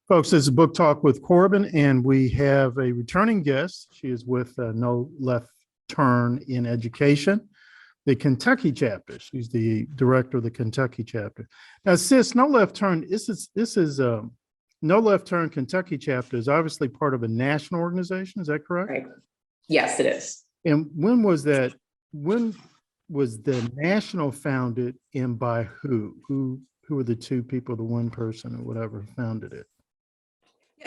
Folks, this is Book Talk with Corbin, and we have a returning guest. She is with No Left Turn in Education, the Kentucky chapter. She's the director of the Kentucky chapter. Now, sis, No Left Turn, this is No Left Turn Kentucky chapter is obviously part of a national organization. Is that correct? Right. Yes, it is. And when was that? When was the national founded, and by who? Who were the two people, the one person or whatever who founded it?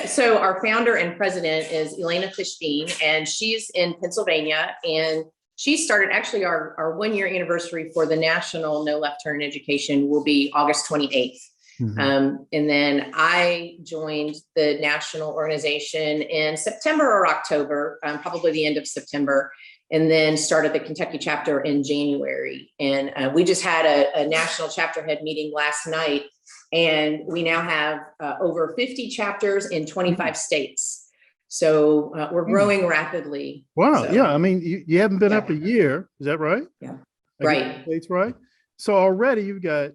So our founder and president is Elena Fishbein, and she's in Pennsylvania. And she started actually our 1 year anniversary for the National No Left Turn Education will be August 28th. And then I joined the national organization in September or October, probably the end of September, and then started the Kentucky chapter in January. And we just had a national chapter head meeting last night, and we now have over 50 chapters in 25 states. So we're growing rapidly. Wow. So, yeah. I mean, you haven't been up a year. Is that right? Yeah. Right. States, right. So already you've got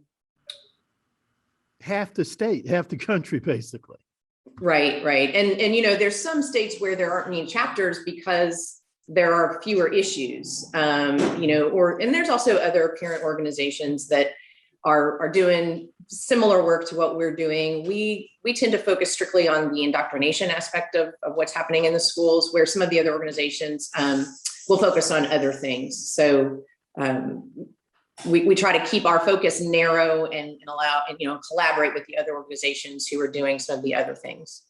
half the state, half the country, basically. Right. And you know, there's some states where there aren't any chapters because there are fewer issues, you know, and there's also other parent organizations that are doing similar work to what we're doing. We tend to focus strictly on the indoctrination aspect of what's happening in the schools, where some of the other organizations will focus on other things. So we try to keep our focus narrow and allow and, you know, collaborate with the other organizations who are doing some of the other things.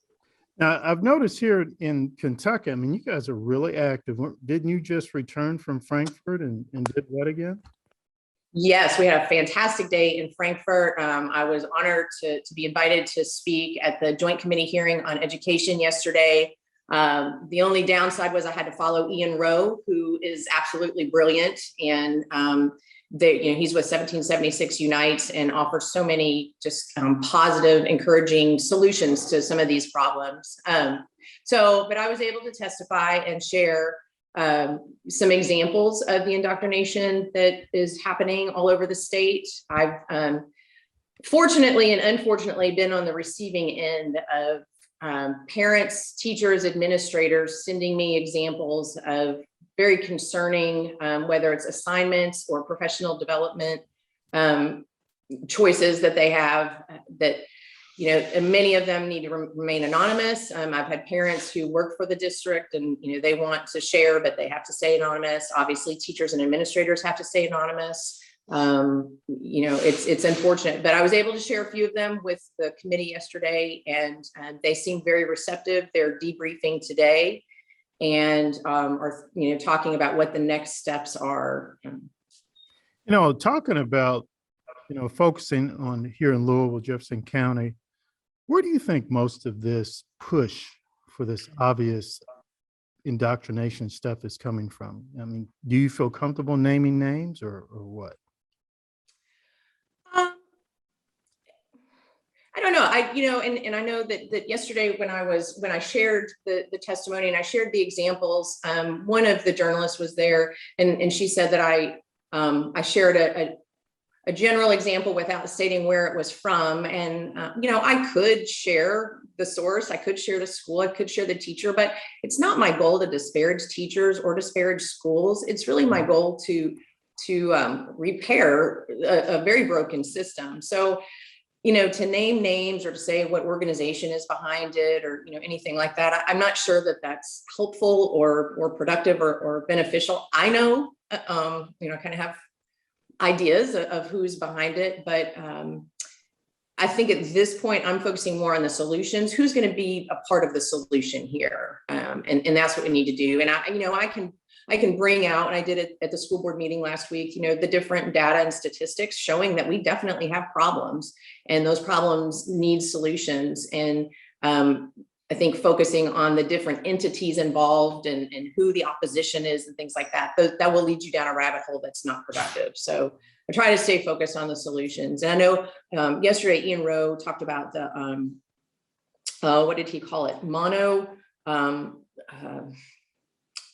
Now, I've noticed here in Kentucky, I mean, you guys are really active. Didn't you just return from Frankfurt and did what again? Yes, we had a fantastic day in Frankfurt. I was honored to be invited to speak at the Joint Committee hearing on education yesterday. The only downside was I had to follow Ian Rowe, who is absolutely brilliant. And he's with 1776 Unites and offers so many just positive, encouraging solutions to some of these problems. But I was able to testify and share some examples of the indoctrination that is happening all over the state. I've fortunately and unfortunately been on the receiving end of parents, teachers, administrators sending me examples of very concerning, whether it's assignments or professional development choices that they have that, you know, and many of them need to remain anonymous. I've had parents who work for the district and, you know, they want to share, but they have to stay anonymous. Obviously, teachers and administrators have to stay anonymous. You know, it's unfortunate, but I was able to share a few of them with the committee yesterday, and they seem very receptive. They're debriefing today and are, you know, talking about what the next steps are. You know, talking about, you know, focusing on here in Louisville, Jefferson County, where do you think most of this push for this obvious indoctrination stuff is coming from? I mean, do you feel comfortable naming names or what? I don't know. And I know that yesterday when I shared the testimony and I shared the examples, one of the journalists was there and she said that I shared a general example without stating where it was from. And, you know, I could share the source, I could share the school, I could share the teacher, but it's not my goal to disparage teachers or disparage schools. It's really my goal to repair a very broken system. So, you know, to name names or to say what organization is behind it or, you know, anything like that, I'm not sure that that's helpful or productive or beneficial. I know, you know, kind of have ideas of who's behind it, but I think at this point I'm focusing more on the solutions. Who's going to be a part of the solution here, and that's what we need to do. And I can bring out, and I did it at the school board meeting last week, you know, the different data and statistics showing that we definitely have problems, and those problems need solutions. And I think focusing on the different entities involved and who the opposition is and things like that, that will lead you down a rabbit hole that's not productive. So I try to stay focused on the solutions. And I know yesterday, Ian Rowe talked about the, what did he call it?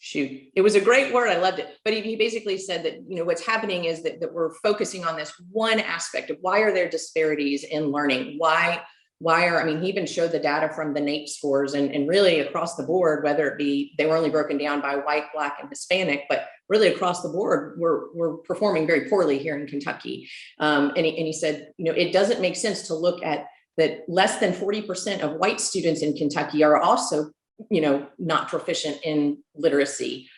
Shoot, it was a great word. I loved it. But he basically said that, you know, what's happening is that we're focusing on this one aspect of why are there disparities in learning? Why I mean, he even showed the data from the NAEP scores and really across the board, whether it be, they were only broken down by white, Black, and Hispanic, but really across the board, we're performing very poorly here in Kentucky. And he said, it doesn't make sense to look at that less than 40% of white students in Kentucky are also, not proficient in literacy.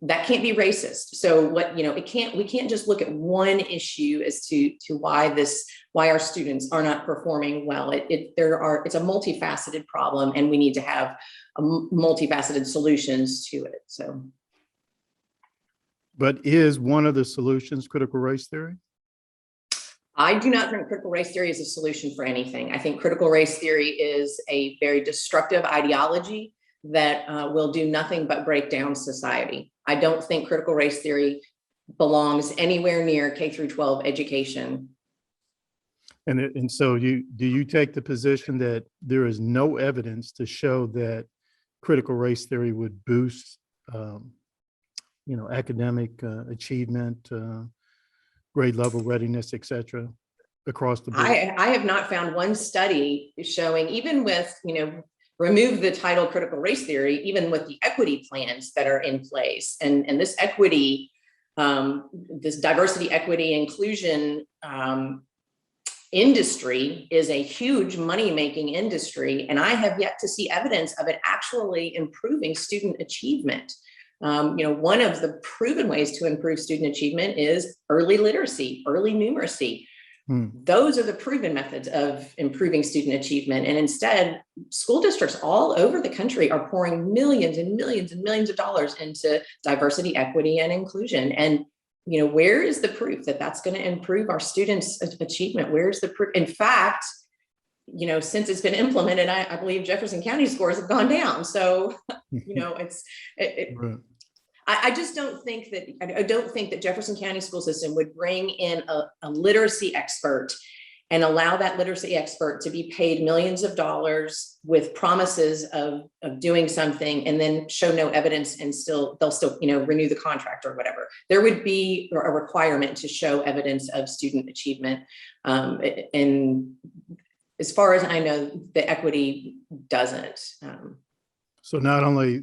That can't be racist. So we can't just look at one issue as to why our students are not performing well. It's a multifaceted problem, and we need to have multifaceted solutions to it. So. But is one of the solutions critical race theory? I do not think critical race theory is a solution for anything. I think critical race theory is a very destructive ideology that will do nothing but break down society. I don't think critical race theory belongs anywhere near K through 12 education. And so do you take the position that there is no evidence to show that critical race theory would boost, academic achievement, grade level readiness, et cetera, across the board? I have not found one study showing, even with, remove the title critical race theory, even with the equity plans that are in place, and this equity, this diversity, equity, inclusion industry is a huge money-making industry, and I have yet to see evidence of it actually improving student achievement. One of the proven ways to improve student achievement is early literacy, early numeracy. Those are the proven methods of improving student achievement. And instead, school districts all over the country are pouring millions and millions and millions of dollars into diversity, equity, and inclusion. And, where is the proof that that's going to improve our students' achievement? Where's the proof? In fact, since it's been implemented, I believe Jefferson County scores have gone down. So, I just don't think that Jefferson County school system would bring in a literacy expert and allow that literacy expert to be paid millions of dollars with promises of doing something, and then show no evidence, and they'll still renew the contract or whatever. There would be a requirement to show evidence of student achievement, and as far as I know, the equity doesn't. So not only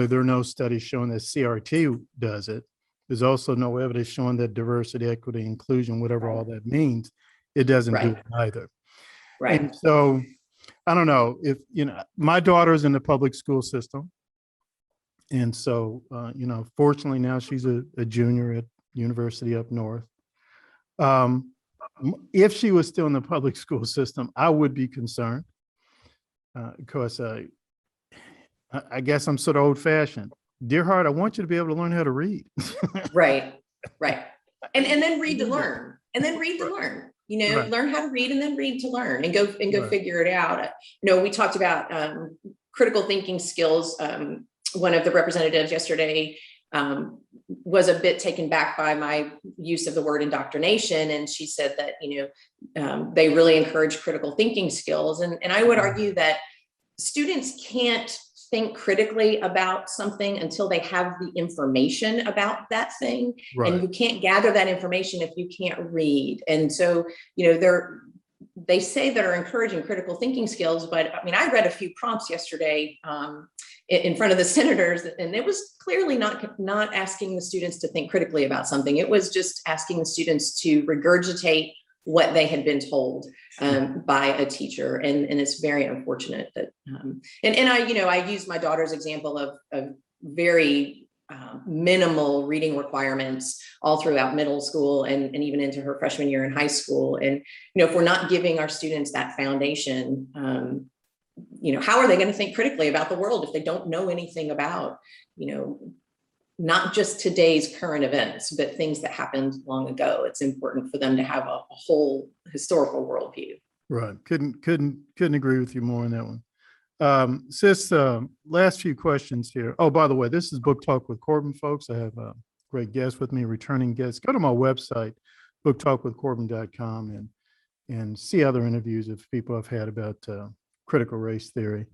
there are no studies showing that CRT does it, there's also no evidence showing that diversity, equity, inclusion, whatever all that means, it doesn't do it either. Right. And so I don't know if, my daughter's in the public school system. And so, fortunately now she's a junior at university up north. If she was still in the public school system, I would be concerned because I guess I'm sort of old fashioned. Dear heart, I want you to be able to learn how to read. Right. And then read to learn, learn how to read and then read to learn, and go figure it out. We talked about critical thinking skills. One of the representatives yesterday was a bit taken back by my use of the word indoctrination. And she said that, they really encourage critical thinking skills. And I would argue that students can't think critically about something until they have the information about that thing. Right. And you can't gather that information if you can't read. And so, they say that are encouraging critical thinking skills, but I mean, I read a few prompts yesterday in front of the senators, and it was clearly not asking the students to think critically about something. It was just asking the students to regurgitate what they had been told by a teacher. And it's very unfortunate that, and I use my daughter's example of very minimal reading requirements all throughout middle school and even into her freshman year in high school. And, if we're not giving our students that foundation, how are they going to think critically about the world if they don't know anything about, not just today's current events, but things that happened long ago? It's important for them to have a whole historical worldview. Right. Couldn't agree with you more on that one. Sis, last few questions here. Oh, by the way, this is Book Talk with Corbin, folks. I have a great guest with me, returning guest. Go to my website, booktalkwithcorbin.com, and see other interviews of people I've had about critical race theory.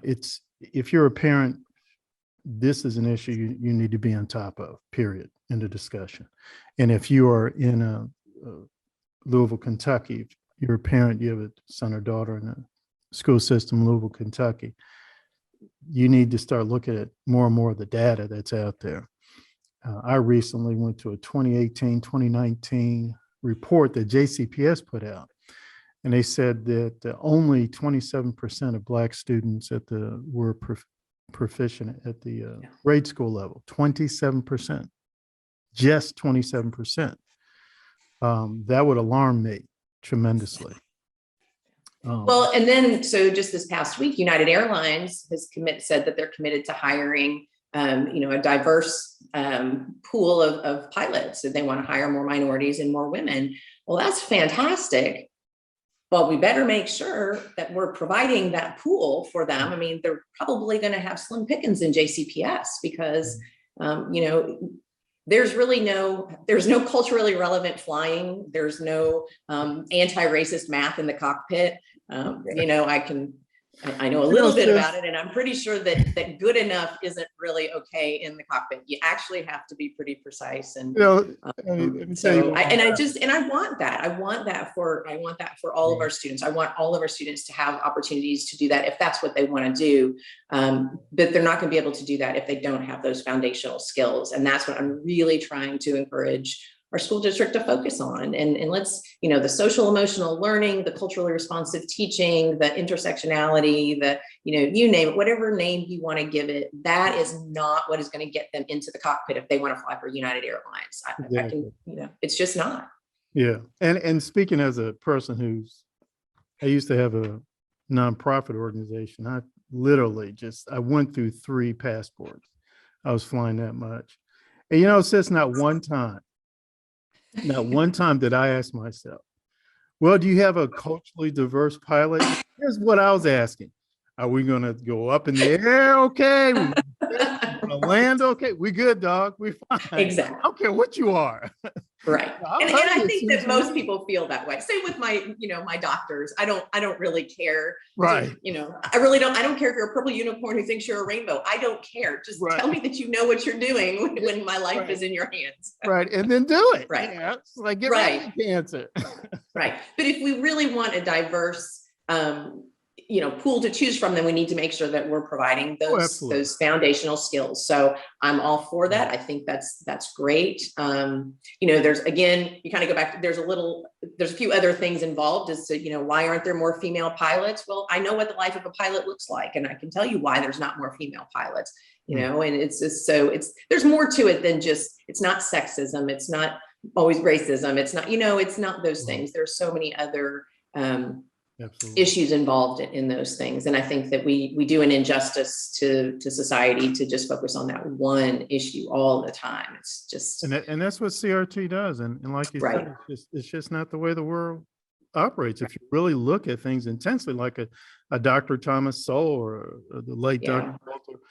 If you're a parent, this is an issue you need to be on top of, period, in the discussion. And if you are in Louisville, Kentucky, you're a parent, you have a son or daughter in a school system in Louisville, Kentucky, you need to start looking at more and more of the data that's out there. I recently went to a 2018, 2019 report that JCPS put out, and they said that only 27% of Black students were proficient at the grade school level. 27%, just 27%. That would alarm me tremendously. Well, and then, so just this past week, United Airlines has said that they're committed to hiring, a diverse pool of pilots, and they want to hire more minorities and more women. Well, that's fantastic. Well, we better make sure that we're providing that pool for them. I mean, they're probably going to have slim pickings in JCPS because, there's no culturally relevant flying. There's no anti-racist math in the cockpit. I know a little bit about it, and I'm pretty sure that good enough isn't really okay in the cockpit. You actually have to be pretty precise. And I want that. I want that for all of our students. I want all of our students to have opportunities to do that if that's what they want to do. But they're not going to be able to do that if they don't have those foundational skills. And that's what I'm really trying to encourage our school district to focus on. And let's, the social emotional learning, the culturally responsive teaching, the intersectionality, you name it, whatever name you want to give it, that is not what is going to get them into the cockpit if they want to fly for United Airlines. Exactly. It's just not. Yeah. And speaking as a person I used to have a nonprofit organization. I went through 3 passports. I was flying that much. And, it's just not one time did I ask myself, well, do you have a culturally diverse pilot? Here's what I was asking. Are we going to go up in the air? Okay. We're going to land? Okay. We good, dog. We fine. Exactly. I don't care what you are. Right. And I think that most people feel that way. Same with my doctors. I don't really care. Right. I don't care if you're a purple unicorn who thinks you're a rainbow. I don't care. Just tell me that you know what you're doing when my life is in your hands. Right. And then do it. Right. Yeah. It's like get rid of cancer. Right. But if we really want a diverse pool to choose from, then we need to make sure that we're providing those foundational skills. So I'm all for that. I think that's great. There's, again, you kind of go back, there's a few other things involved as to, why aren't there more female pilots? Well, I know what the life of a pilot looks like, and I can tell you why there's not more female pilots, and it's just, there's more to it than just, it's not sexism. It's not always racism. It's not, it's not those things. There's so many other, issues involved in those things. And I think that we do an injustice to society to just focus on that one issue all the time. It's just, and that's what CRT does. And like you said, it's just not the way the world operates. If you really look at things intensely, like a Dr. Thomas Sowell or the late Dr. Walter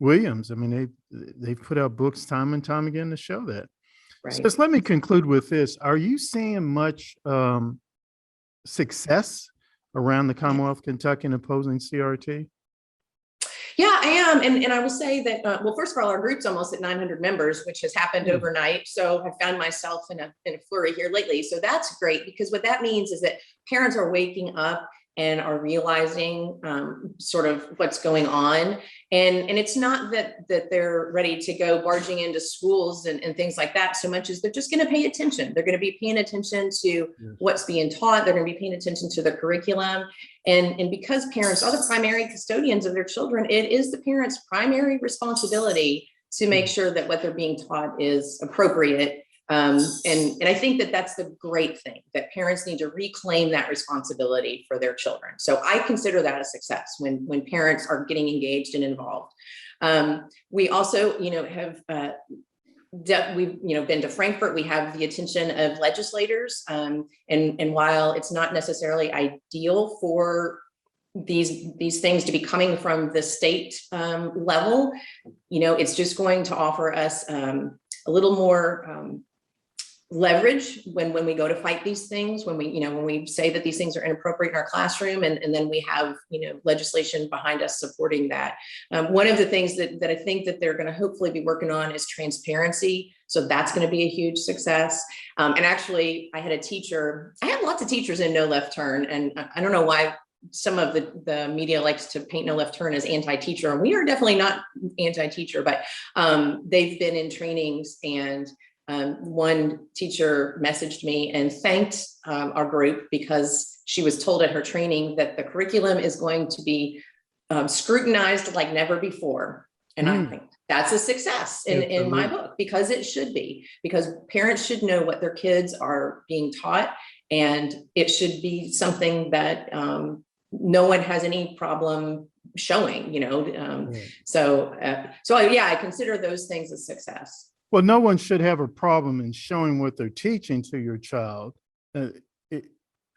Williams, I mean, they've put out books time and time again to show that. Right. So just let me conclude with this. Are you seeing much success around the Commonwealth of Kentucky in opposing CRT? Yeah, I am. And I will say that, well, first of all, our group's almost at 900 members, which has happened overnight. So I found myself in a flurry here lately. So that's great, because what that means is that parents are waking up and are realizing sort of what's going on. And it's not that they're ready to go barging into schools and things like that so much as they're just going to pay attention. They're going to be paying attention to what's being taught. They're going to be paying attention to the curriculum. And because parents are the primary custodians of their children, it is the parents' primary responsibility to make sure that what they're being taught is appropriate. And I think that that's the great thing, that parents need to reclaim that responsibility for their children. So I consider that a success when parents are getting engaged and involved. We also, have we've been to Frankfurt. We have the attention of legislators, and while it's not necessarily ideal for these things to be coming from the state level, it's just going to offer us a little more leverage when we go to fight these things, when we say that these things are inappropriate in our classroom, and then we have legislation behind us supporting that. One of the things that I think that they're going to hopefully be working on is transparency. So that's going to be a huge success. And actually, I had a teacher, I had a lots of teachers in No Left Turn, and I don't know why some of the media likes to paint No Left Turn as anti-teacher, and we are definitely not anti-teacher, but they've been in trainings, and one teacher messaged me and thanked our group because she was told at her training that the curriculum is going to be scrutinized like never before. And I think that's a success in my book, because it should be, because parents should know what their kids are being taught, and it should be something that no one has any problem showing, so yeah, I consider those things a success. Well, no one should have a problem in showing what they're teaching to your child,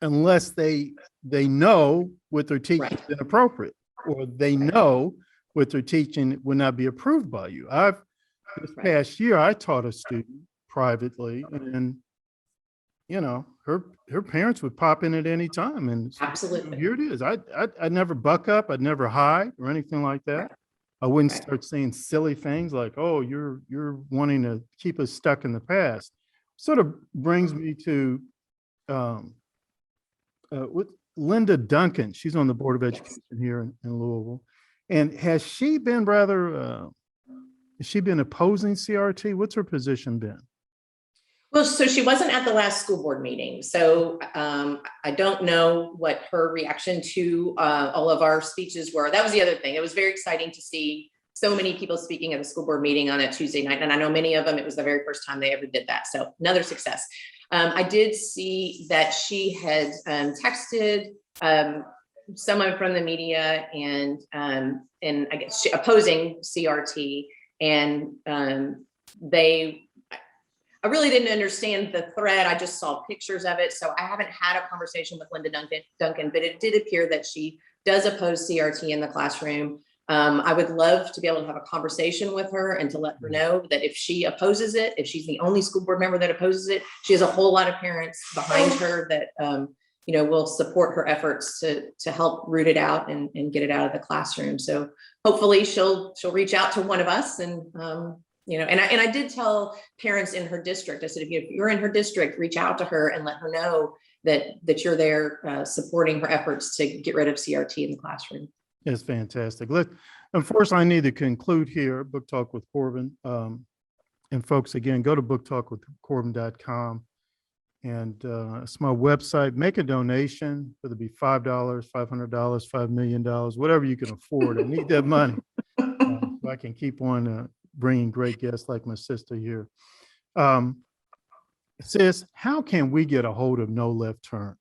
unless they know what they're teaching is inappropriate, or they know what they're teaching would not be approved by you. This past year, I taught a student privately, and her parents would pop in at any time, and Absolutely, here it is. I'd never buck up, I'd never hide or anything like that. I wouldn't start saying silly things like, "Oh, you're wanting to keep us stuck in the past." Sort of brings me to with Linda Duncan. She's on the Board of Education here in Louisville. And has she been opposing CRT? What's her position been? well, so she wasn't at the last school board meeting, so I don't know what her reaction to all of our speeches were. That was the other thing. It was very exciting to see so many people speaking at the school board meeting on a Tuesday night, and I know many of them, it was the very first time they ever did that, so another success. I did see that she had texted someone from the media and I guess opposing CRT, and I really didn't understand the thread. I just saw pictures of it. So I haven't had a conversation with Linda Duncan, but it did appear that she does oppose CRT in the classroom. I would love to be able to have a conversation with her and to let her know that if she opposes it, if she's the only school board member that opposes it, she has a whole lot of parents behind her that will support her efforts to help root it out and get it out of the classroom. So hopefully she'll reach out to one of us, and and I did tell parents in her district, I said, if you're in her district, reach out to her and let her know that you're there supporting her efforts to get rid of CRT in the classroom. It's fantastic. Unfortunately, I need to conclude here, Book Talk with Corbin. And folks, again, go to booktalkwithcorbin.com. And it's my website. Make a donation, whether it be $5, $500, $5 million, whatever you can afford. I need that money so I can keep on bringing great guests like my sister here. Sis, how can we get a hold of No Left Turn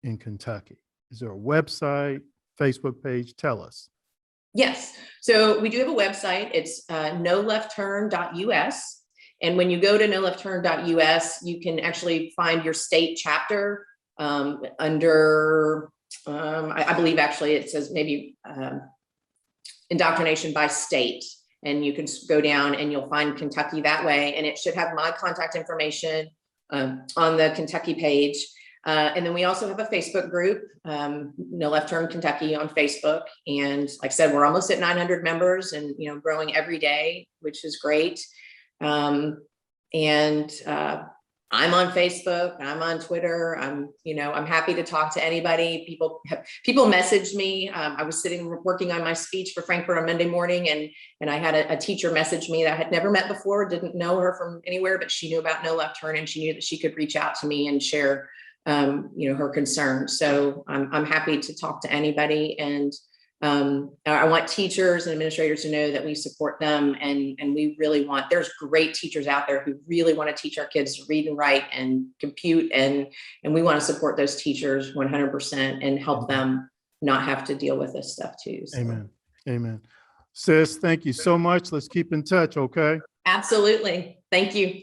in Kentucky? Is there a website, Facebook page? Tell us. Yes. So we do have a website. It's noleftturn.us. And when you go to noleftturn.us, you can actually find your state chapter under, I believe actually it says maybe indoctrination by state. And you can go down and you'll find Kentucky that way. And it should have my contact information on the Kentucky page. And then we also have a Facebook group, No Left Turn Kentucky on Facebook. And like I said, we're almost at 900 members and, growing every day, which is great. I'm on Facebook, I'm on Twitter. I'm happy to talk to anybody. People message me. I was working on my speech for Frankfurt on Monday morning, and I had a teacher message me that I had never met before, didn't know her from anywhere, but she knew about No Left Turn, and she knew that she could reach out to me and share, her concerns. So I'm happy to talk to anybody, and I want teachers and administrators to know that we support them, and we really there's great teachers out there who really want to teach our kids to read and write and compute, and we want to support those teachers 100% and help them not have to deal with this stuff too. So. Amen. Amen. Sis, thank you so much. Let's keep in touch, okay? Absolutely. Thank you.